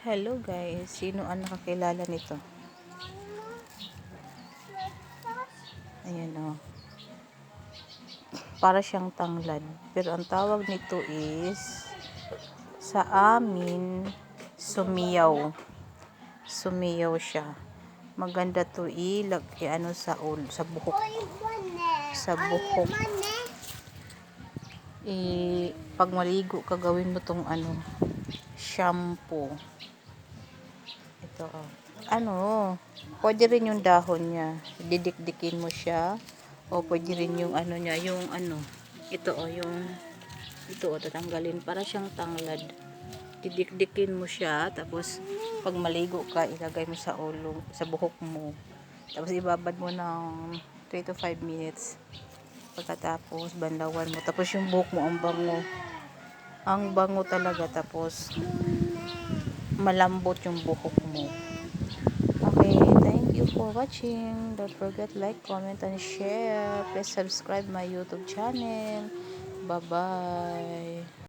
Hello guys, sino ang nakakilala nito? Ayan o. Para siyang tanglad. Pero ang tawag nito is, sa amin, sumiyaw. Sumiyaw siya. Maganda to ano sa sa buhok. Sa buhok. Pag maligo ka, gawin mo tong shampoo. Ito pwede rin yung dahon niya, didikdikin mo siya, o pwede rin yung niya, tatanggalin para siyang tanglad. Didikdikin mo siya, tapos pag maligo ka, ilagay mo sa ulo, sa buhok mo, tapos ibabad mo ng 3 to 5 minutes. Pagkatapos banlawan mo, tapos yung buhok mo ang bango talaga, tapos malambot yung buhok mo. Okay, thank you for watching. Don't forget like, comment, and share. Please subscribe my YouTube channel. Bye bye.